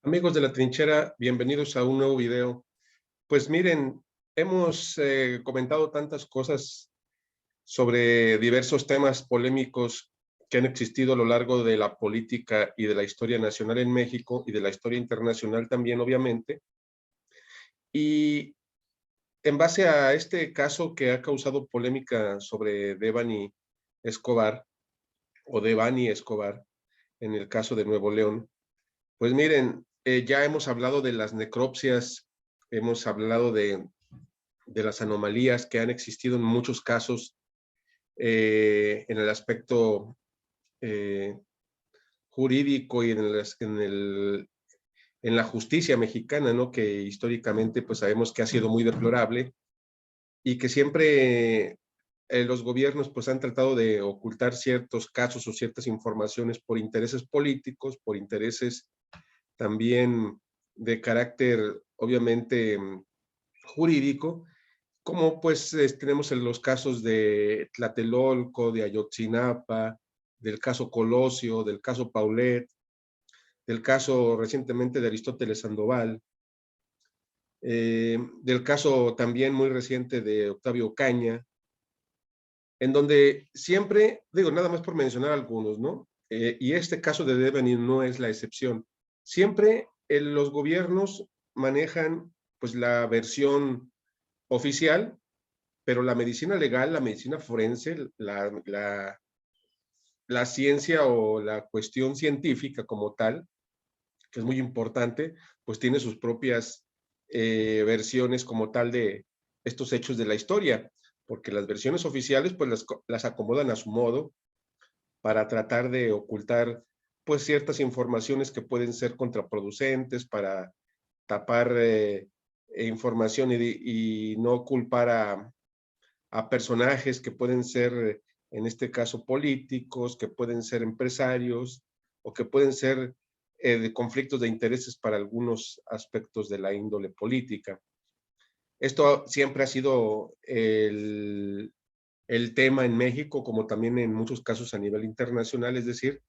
Amigos de la trinchera, bienvenidos a un nuevo video. Pues miren, hemos comentado tantas cosas sobre diversos temas polémicos que han existido a lo largo de la política y de la historia nacional en México y de la historia internacional también, obviamente. Y en base a este caso que ha causado polémica sobre Devani Escobar o Devani Escobar, en el caso de Nuevo León, pues miren, ya hemos hablado de las necropsias, hemos hablado de las anomalías que han existido en muchos casos en el aspecto eh, jurídico y en la justicia mexicana, ¿no? Que históricamente pues sabemos que ha sido muy deplorable y que siempre los gobiernos pues han tratado de ocultar ciertos casos o ciertas informaciones por intereses políticos, por intereses también de carácter, obviamente, jurídico, como pues tenemos en los casos de Tlatelolco, de Ayotzinapa, del caso Colosio, del caso Paulet, del caso recientemente de Aristóteles Sandoval, del caso también muy reciente de Octavio Caña, en donde siempre, digo, nada más por mencionar algunos, ¿no? Y este caso de Devani no es la excepción. Siempre los gobiernos manejan pues la versión oficial, pero la medicina legal, la medicina forense, la ciencia o la cuestión científica como tal, que es muy importante, pues tiene sus propias versiones como tal de estos hechos de la historia, porque las versiones oficiales pues las acomodan a su modo para tratar de ocultar pues ciertas informaciones que pueden ser contraproducentes, para tapar información y no culpar a personajes que pueden ser, en este caso, políticos, que pueden ser empresarios o que pueden ser de conflictos de intereses para algunos aspectos de la índole política. Esto siempre ha sido el tema en México, como también en muchos casos a nivel internacional, es decir,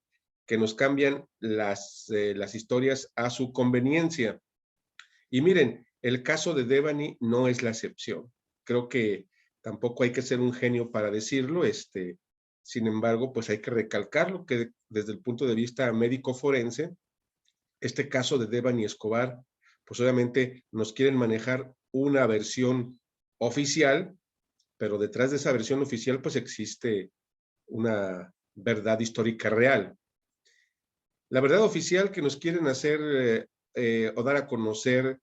que nos cambian las historias a su conveniencia. Y miren, el caso de Devani no es la excepción. Creo que tampoco hay que ser un genio para decirlo, sin embargo, pues hay que recalcarlo que desde el punto de vista médico forense, este caso de Devani Escobar, pues obviamente nos quieren manejar una versión oficial, pero detrás de esa versión oficial pues existe una verdad histórica real. La verdad oficial que nos quieren hacer o dar a conocer,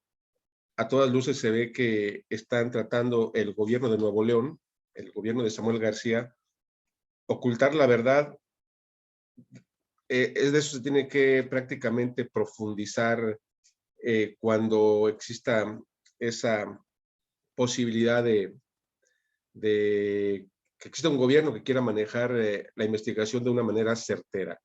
a todas luces se ve que están tratando el gobierno de Nuevo León, el gobierno de Samuel García, ocultar la verdad. Es de eso se tiene que prácticamente profundizar cuando exista esa posibilidad de que exista un gobierno que quiera manejar la investigación de una manera certera.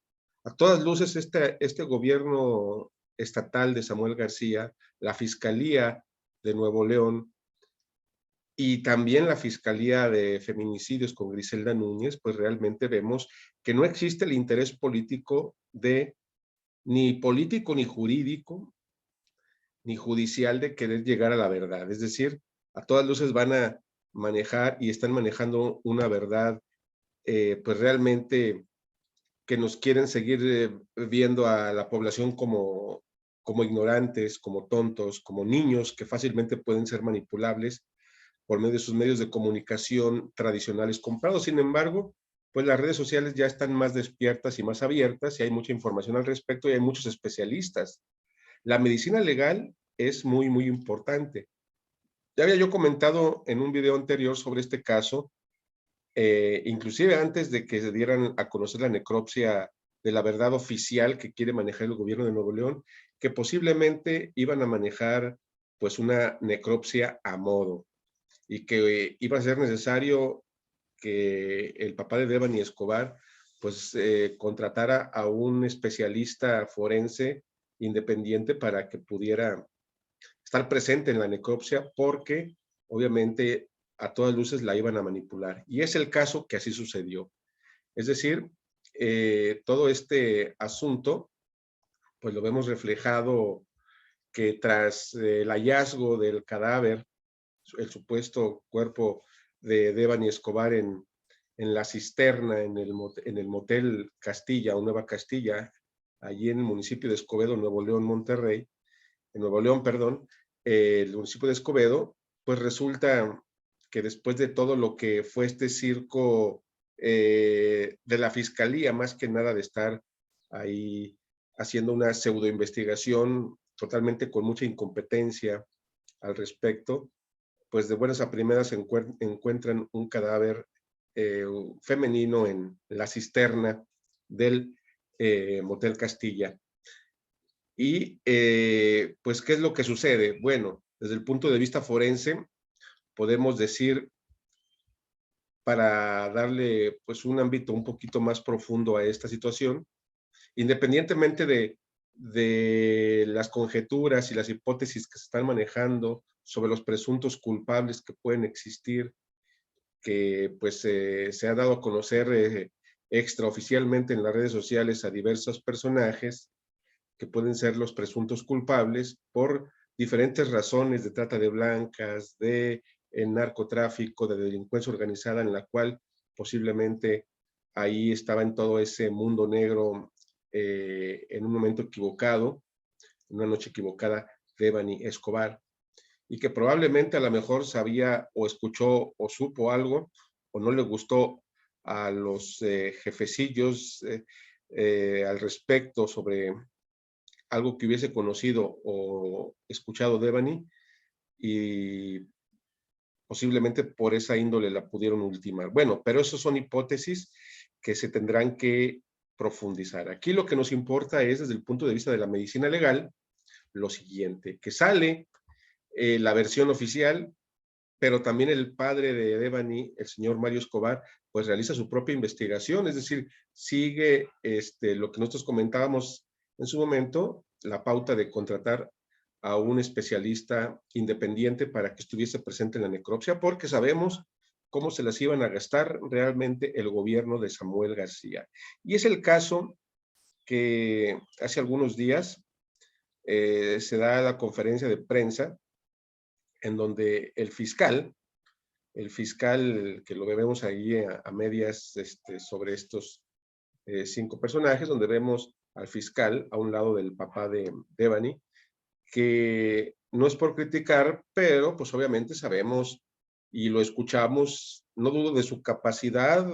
A todas luces, este gobierno estatal de Samuel García, la Fiscalía de Nuevo León y también la Fiscalía de Feminicidios con Griselda Núñez, pues realmente vemos que no existe el interés político ni político, ni jurídico, ni judicial de querer llegar a la verdad. Es decir, a todas luces van a manejar y están manejando una verdad, pues realmente que nos quieren seguir viendo a la población como ignorantes, como tontos, como niños que fácilmente pueden ser manipulables por medio de sus medios de comunicación tradicionales comprados. Sin embargo, pues las redes sociales ya están más despiertas y más abiertas y hay mucha información al respecto y hay muchos especialistas. La medicina legal es muy, muy importante. Ya había yo comentado en un video anterior sobre este caso, inclusive antes de que se dieran a conocer la necropsia de la verdad oficial que quiere manejar el gobierno de Nuevo León, que posiblemente iban a manejar pues una necropsia a modo y que iba a ser necesario que el papá de Devani Escobar pues contratara a un especialista forense independiente para que pudiera estar presente en la necropsia porque obviamente a todas luces la iban a manipular. Y es el caso que así sucedió. Es decir, todo este asunto pues lo vemos reflejado que tras el hallazgo del cadáver, el supuesto cuerpo de Devani Escobar en la cisterna, en el motel Castilla o Nueva Castilla, allí en el municipio de Escobedo, Nuevo León, Monterrey, en Nuevo León, perdón, el municipio de Escobedo, pues resulta que después de todo lo que fue este circo de la fiscalía, más que nada de estar ahí haciendo una pseudo investigación totalmente con mucha incompetencia al respecto, pues de buenas a primeras encuentran un cadáver femenino en la cisterna del Motel Castilla. Y pues, ¿qué es lo que sucede? Bueno, desde el punto de vista forense, podemos decir, para darle pues un ámbito un poquito más profundo a esta situación, independientemente de las conjeturas y las hipótesis que se están manejando sobre los presuntos culpables que pueden existir, que pues se ha dado a conocer extraoficialmente en las redes sociales a diversos personajes que pueden ser los presuntos culpables por diferentes razones de trata de blancas, de narcotráfico, de delincuencia organizada, en la cual posiblemente ahí estaba en todo ese mundo negro en un momento equivocado, en una noche equivocada, Devani Escobar, y que probablemente a lo mejor sabía o escuchó o supo algo o no le gustó a los jefecillos al respecto sobre algo que hubiese conocido o escuchado Devani, y posiblemente por esa índole la pudieron ultimar. Bueno, pero eso son hipótesis que se tendrán que profundizar. Aquí lo que nos importa es, desde el punto de vista de la medicina legal, lo siguiente, que sale la versión oficial, pero también el padre de Devani, el señor Mario Escobar, pues realiza su propia investigación, es decir, sigue lo que nosotros comentábamos en su momento, la pauta de contratar a un especialista independiente para que estuviese presente en la necropsia, porque sabemos cómo se las iban a gastar realmente el gobierno de Samuel García. Y es el caso que hace algunos días se da la conferencia de prensa en donde el fiscal que lo vemos ahí a medias sobre estos 5 personajes, donde vemos al fiscal a un lado del papá de Devani, que no es por criticar, pero pues obviamente sabemos y lo escuchamos, no dudo de su capacidad,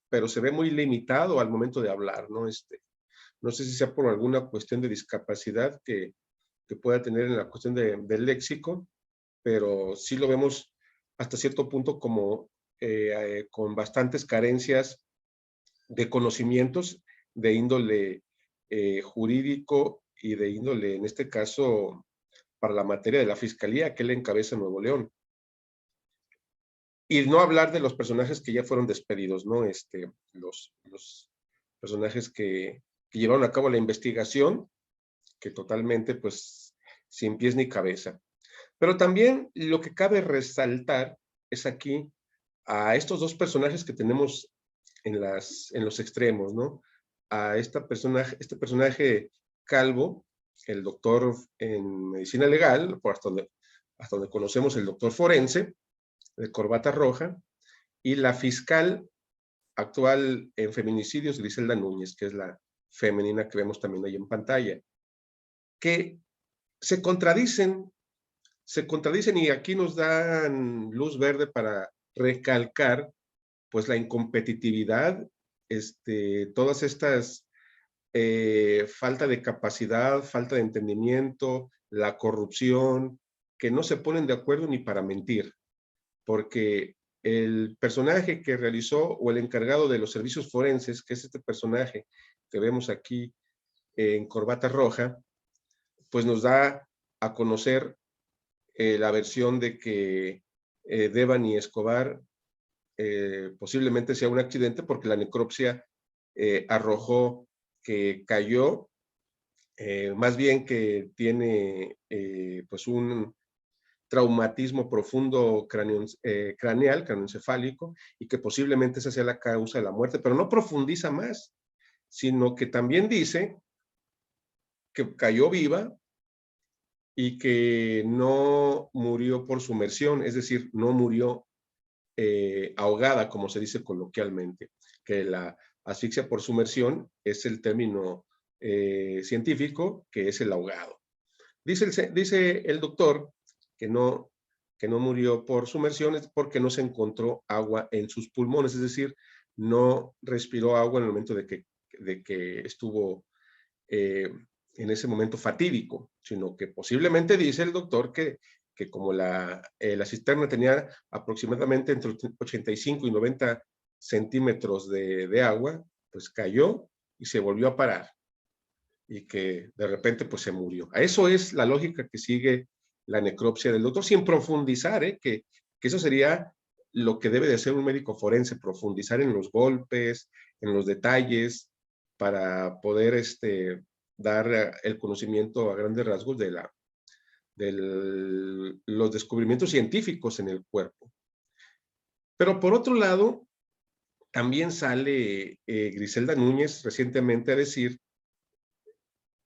pero se ve muy limitado al momento de hablar, ¿no? No sé si sea por alguna cuestión de discapacidad que pueda tener en la cuestión del léxico, pero sí lo vemos hasta cierto punto como con bastantes carencias de conocimientos de índole jurídico y de índole, en este caso, para la materia de la fiscalía que él encabeza en Nuevo León. Y no hablar de los personajes que ya fueron despedidos, ¿no? Los personajes que llevaron a cabo la investigación, que totalmente, pues, sin pies ni cabeza. Pero también lo que cabe resaltar es aquí a estos 2 personajes que tenemos en los extremos, ¿no? A este personaje calvo, el doctor en medicina legal, por hasta donde conocemos el doctor forense, de corbata roja, y la fiscal actual en feminicidios, Griselda Núñez, que es la femenina que vemos también ahí en pantalla, que se contradicen y aquí nos dan luz verde para recalcar pues la incompetitividad, todas estas falta de capacidad, falta de entendimiento, la corrupción, que no se ponen de acuerdo ni para mentir, porque el personaje que realizó o el encargado de los servicios forenses, que es este personaje que vemos aquí en corbata roja, pues nos da a conocer la versión de que Devani Escobar posiblemente sea un accidente porque la necropsia arrojó que cayó, más bien que tiene pues un traumatismo profundo craneal, craneoencefálico, y que posiblemente esa sea la causa de la muerte, pero no profundiza más, sino que también dice que cayó viva y que no murió por sumersión, es decir, no murió ahogada, como se dice coloquialmente, que la asfixia por sumersión es el término científico, que es el ahogado. Dice el doctor que no murió por sumersión porque no se encontró agua en sus pulmones, es decir, no respiró agua en el momento de que estuvo en ese momento fatídico, sino que posiblemente dice el doctor que como la cisterna tenía aproximadamente entre 85 y 90 centímetros de agua, pues cayó y se volvió a parar y que de repente pues se murió. A eso es la lógica que sigue la necropsia del doctor, sin profundizar, que eso sería lo que debe de hacer un médico forense, profundizar en los golpes, en los detalles, para poder dar el conocimiento a grandes rasgos de los descubrimientos científicos en el cuerpo. Pero por otro lado, también sale Griselda Núñez recientemente a decir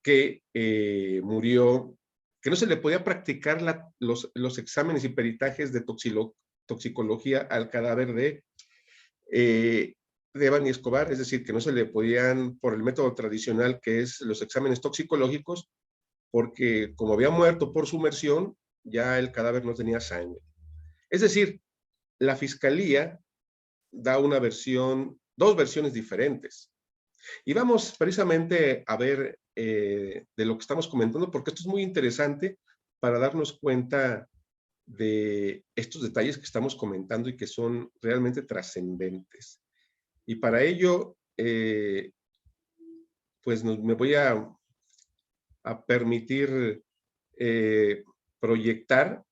que murió, que no se le podía practicar los exámenes y peritajes de toxicología al cadáver de Devani Escobar, es decir, que no se le podían, por el método tradicional que es los exámenes toxicológicos, porque como había muerto por sumersión, ya el cadáver no tenía sangre. Es decir, la fiscalía da una versión, dos versiones diferentes. Y vamos precisamente a ver de lo que estamos comentando, porque esto es muy interesante para darnos cuenta de estos detalles que estamos comentando y que son realmente trascendentes. Y para ello, pues me voy a permitir proyectar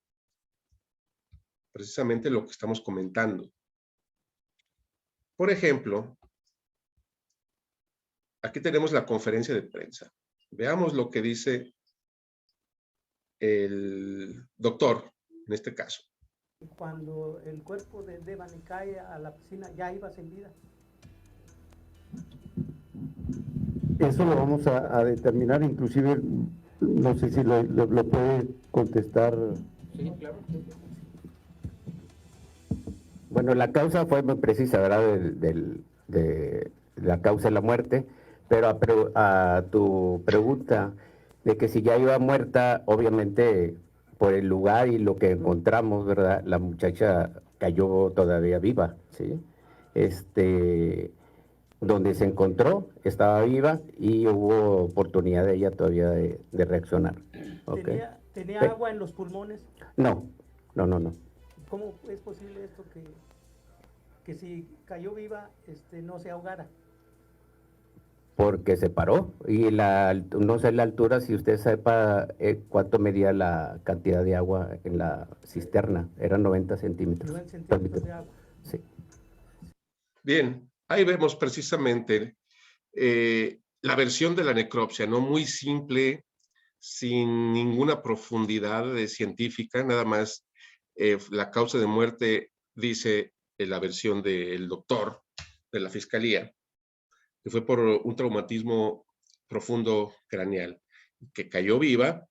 precisamente lo que estamos comentando. Por ejemplo, aquí tenemos la conferencia de prensa. Veamos lo que dice el doctor, en este caso. Cuando el cuerpo de Devani cae a la piscina, ya iba sin vida. Eso lo vamos a determinar, inclusive, no sé si lo puede contestar. Sí, claro. Bueno, la causa fue muy precisa, ¿verdad? De la causa de la muerte, pero a tu pregunta de que si ya iba muerta, obviamente por el lugar y lo que encontramos, ¿verdad? La muchacha cayó todavía viva, ¿sí? Donde se encontró, estaba viva y hubo oportunidad de ella todavía de reaccionar. ¿Okay? ¿Tenía agua en los pulmones? No, no. ¿Cómo es posible esto que si cayó viva no se ahogara? Porque se paró y no sé la altura, si usted sepa cuánto medía la cantidad de agua en la cisterna, eran 90 centímetros. 90 centímetros de agua. Sí. Bien, ahí vemos precisamente la versión de la necropsia, ¿no? Muy simple, sin ninguna profundidad científica, nada más la causa de muerte dice la versión del doctor de la fiscalía, que fue por un traumatismo profundo craneal, que cayó viva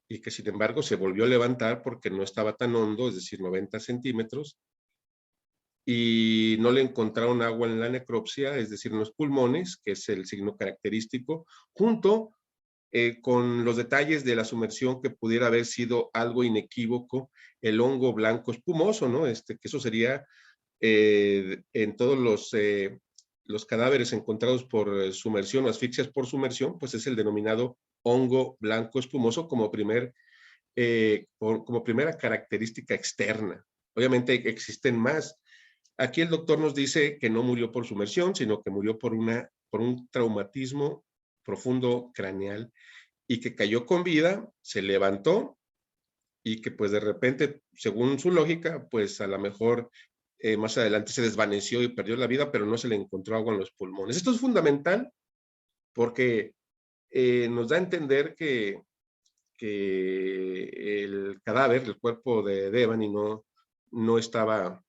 y que sin embargo se volvió a levantar porque no estaba tan hondo, es decir, 90 centímetros, y no le encontraron agua en la necropsia, es decir, en los pulmones, que es el signo característico, junto con los detalles de la sumersión que pudiera haber sido algo inequívoco, el hongo blanco espumoso, ¿no? Que eso sería en todos los cadáveres encontrados por sumersión o asfixias por sumersión, pues es el denominado hongo blanco espumoso como primera característica externa. Obviamente existen más. Aquí el doctor nos dice que no murió por sumersión, sino que murió por un traumatismo profundo craneal y que cayó con vida, se levantó y que pues de repente, según su lógica, pues a lo mejor más adelante se desvaneció y perdió la vida, pero no se le encontró agua en los pulmones. Esto es fundamental porque nos da a entender que el cadáver, el cuerpo de Devani no estaba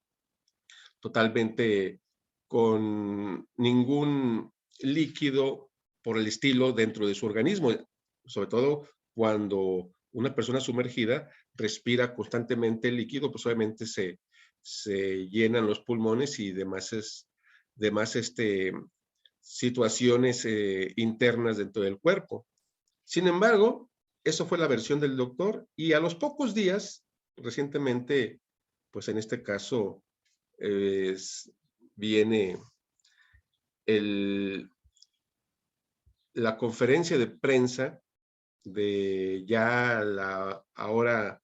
totalmente con ningún líquido por el estilo dentro de su organismo, sobre todo cuando una persona sumergida respira constantemente el líquido, pues obviamente se llenan los pulmones y demás situaciones internas dentro del cuerpo. Sin embargo, eso fue la versión del doctor y a los pocos días, recientemente, pues en este caso, viene la conferencia de prensa de ya la ahora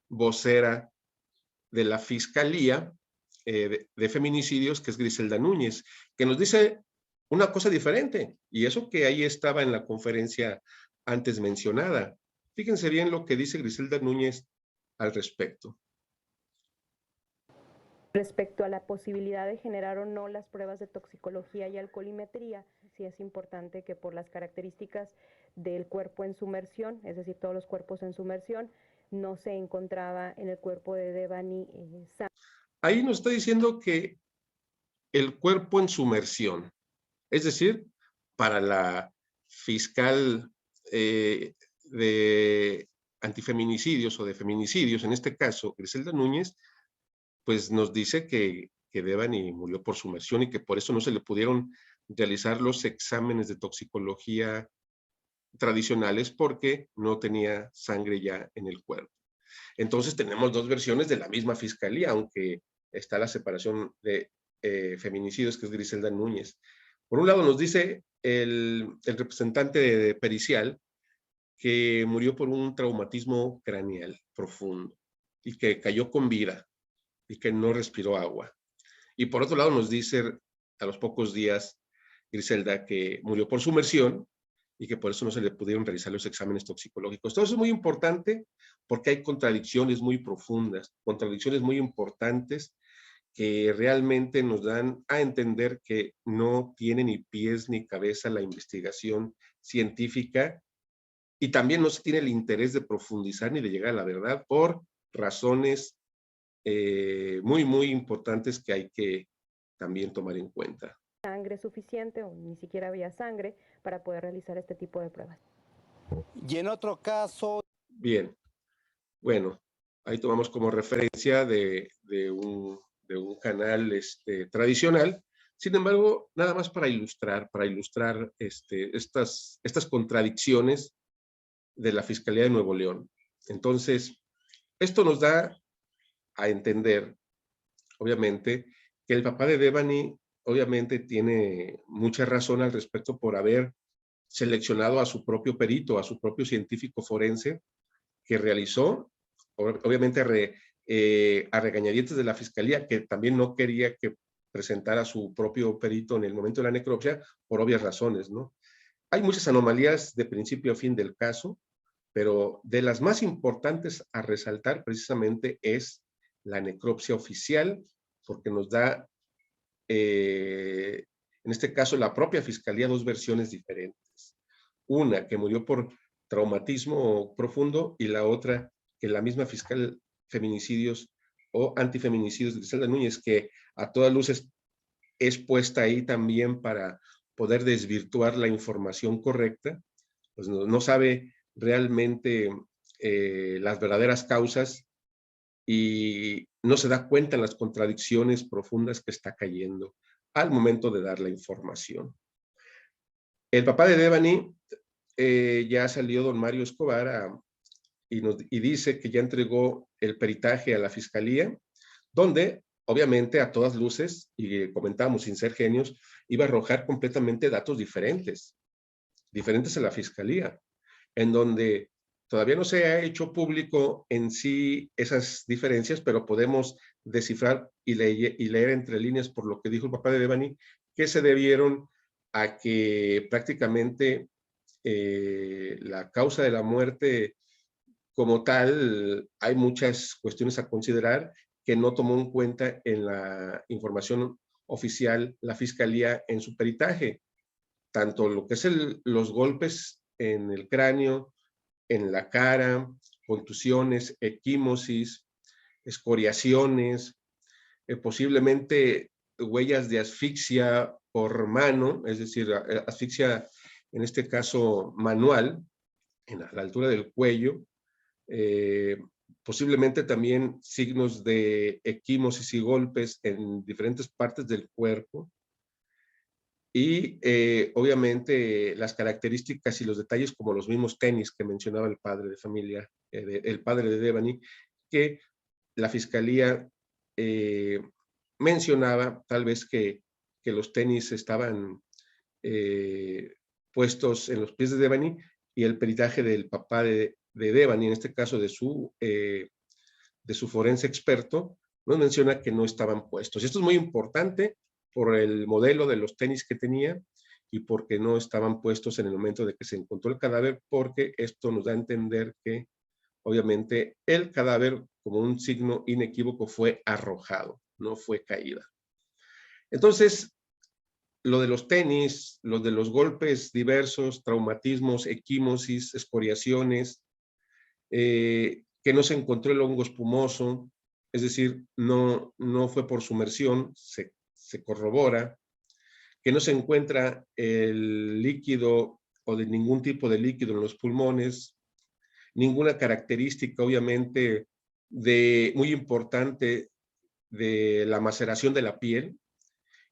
vocera de la Fiscalía de Feminicidios, que es Griselda Núñez, que nos dice una cosa diferente, y eso que ahí estaba en la conferencia antes mencionada. Fíjense bien lo que dice Griselda Núñez al respecto. Respecto a la posibilidad de generar o no las pruebas de toxicología y alcoholimetría, sí es importante que por las características del cuerpo en sumersión, es decir, todos los cuerpos en sumersión, no se encontraba en el cuerpo de Devani sangre. Ahí nos está diciendo que el cuerpo en sumersión, es decir, para la fiscal de antifeminicidios o de feminicidios, en este caso, Griselda Núñez, pues nos dice que Devani murió por sumersión y que por eso no se le pudieron realizar los exámenes de toxicología tradicionales porque no tenía sangre ya en el cuerpo. Entonces tenemos dos versiones de la misma fiscalía, aunque está la separación de feminicidios, que es Griselda Núñez. Por un lado nos dice el representante de pericial que murió por un traumatismo craneal profundo y que cayó con vida y que no respiró agua. Y por otro lado nos dice a los pocos días Griselda que murió por sumersión y que por eso no se le pudieron realizar los exámenes toxicológicos. Todo eso es muy importante porque hay contradicciones muy profundas, contradicciones muy importantes que realmente nos dan a entender que no tiene ni pies ni cabeza la investigación científica y también no se tiene el interés de profundizar ni de llegar a la verdad por razones muy, muy importantes que hay que también tomar en cuenta. Sangre suficiente o ni siquiera había sangre para poder realizar este tipo de pruebas. Y en otro caso... Bien, bueno, ahí tomamos como referencia de un canal tradicional. Sin embargo, nada más para ilustrar estas contradicciones de la Fiscalía de Nuevo León. Entonces, esto nos da a entender, obviamente, que el papá de Devani, obviamente, tiene mucha razón al respecto por haber seleccionado a su propio perito, a su propio científico forense, que realizó, obviamente, a regañadientes de la Fiscalía, que también no quería que presentara a su propio perito en el momento de la necropsia, por obvias razones, ¿no? Hay muchas anomalías de principio a fin del caso, pero de las más importantes a resaltar precisamente es la necropsia oficial, porque nos da, en este caso, la propia Fiscalía dos versiones diferentes. Una que murió por traumatismo profundo y la otra que la misma fiscal feminicidios o antifeminicidios de Griselda Núñez, que a todas luces es puesta ahí también para poder desvirtuar la información correcta, pues no sabe realmente las verdaderas causas y no se da cuenta en las contradicciones profundas que está cayendo al momento de dar la información. El papá de Devani, ya salió don Mario Escobar y dice que ya entregó el peritaje a la Fiscalía, donde obviamente a todas luces, y comentábamos sin ser genios, iba a arrojar completamente datos diferentes a la Fiscalía, en donde todavía no se ha hecho público en sí esas diferencias, pero podemos descifrar y leer entre líneas por lo que dijo el papá de Devani, que se debieron a que prácticamente la causa de la muerte como tal, hay muchas cuestiones a considerar que no tomó en cuenta en la información oficial la Fiscalía en su peritaje, tanto lo que es los golpes en el cráneo, en la cara, contusiones, equimosis, escoriaciones, posiblemente huellas de asfixia por mano, es decir, asfixia en este caso manual, a la altura del cuello, posiblemente también signos de equimosis y golpes en diferentes partes del cuerpo, y obviamente las características y los detalles como los mismos tenis que mencionaba el padre de familia, el padre de Devani, que la fiscalía mencionaba tal vez que los tenis estaban puestos en los pies de Devani, y el peritaje del papá de Devani, en este caso de su forense experto, nos menciona que no estaban puestos. Y esto es muy importante por el modelo de los tenis que tenía y porque no estaban puestos en el momento de que se encontró el cadáver, porque esto nos da a entender que obviamente el cadáver, como un signo inequívoco, fue arrojado, no fue caída. Entonces, lo de los tenis, lo de los golpes diversos, traumatismos, equimosis, escoriaciones, que no se encontró el hongo espumoso, es decir, no fue por sumersión, se corrobora, que no se encuentra el líquido o de ningún tipo de líquido en los pulmones, ninguna característica, obviamente, muy importante de la maceración de la piel,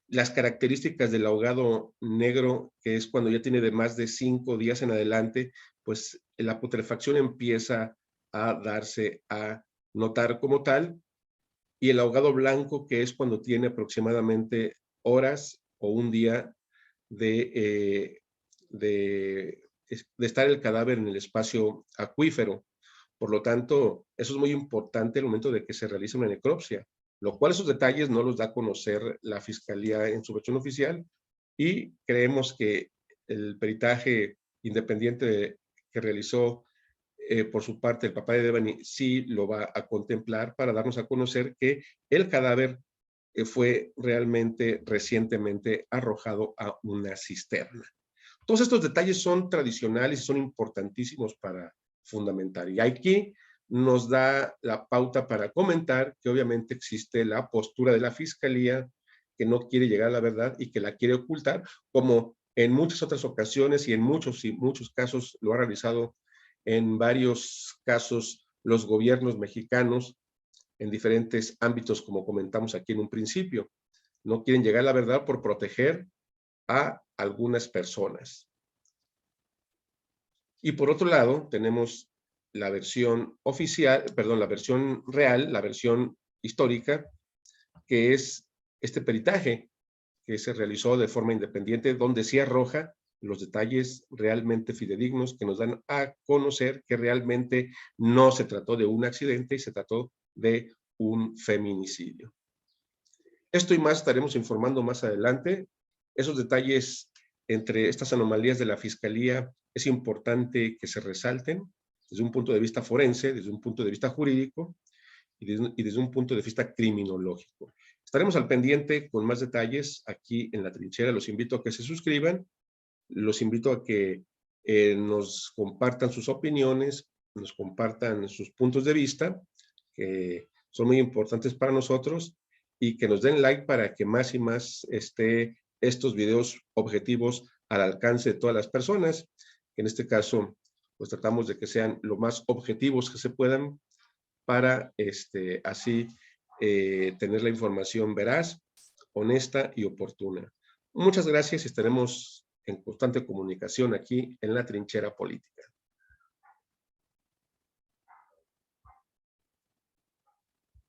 las características del ahogado negro, que es cuando ya tiene de más de 5 días en adelante, pues la putrefacción empieza a darse a notar como tal, y el ahogado blanco, que es cuando tiene aproximadamente horas o un día de estar el cadáver en el espacio acuífero. Por lo tanto, eso es muy importante al momento de que se realiza una necropsia, lo cual esos detalles no los da a conocer la Fiscalía en su versión oficial, y creemos que el peritaje independiente que realizó por su parte el papá de Devani sí lo va a contemplar para darnos a conocer que el cadáver fue realmente recientemente arrojado a una cisterna. Todos estos detalles son tradicionales y son importantísimos para fundamentar. Y aquí nos da la pauta para comentar que obviamente existe la postura de la Fiscalía, que no quiere llegar a la verdad y que la quiere ocultar, como en muchas otras ocasiones y en muchos casos lo ha realizado en varios casos los gobiernos mexicanos en diferentes ámbitos, como comentamos aquí en un principio. No quieren llegar a la verdad por proteger a algunas personas. Y por otro lado, tenemos la versión oficial, perdón, la versión real, la versión histórica, que es este peritaje que se realizó de forma independiente, donde sí arroja los detalles realmente fidedignos que nos dan a conocer que realmente no se trató de un accidente y se trató de un feminicidio. Esto y más estaremos informando más adelante. Esos detalles entre estas anomalías de la Fiscalía es importante que se resalten desde un punto de vista forense, desde un punto de vista jurídico y desde un punto de vista criminológico. Estaremos al pendiente con más detalles aquí en La Trinchera. Los invito a que se suscriban, los invito a que nos compartan sus opiniones, nos compartan sus puntos de vista, que son muy importantes para nosotros, y que nos den like para que más y más estos videos objetivos al alcance de todas las personas, que en este caso pues tratamos de que sean lo más objetivos que se puedan para así tener la información veraz, honesta y oportuna. Muchas gracias y estaremos en constante comunicación aquí en La Trinchera Política.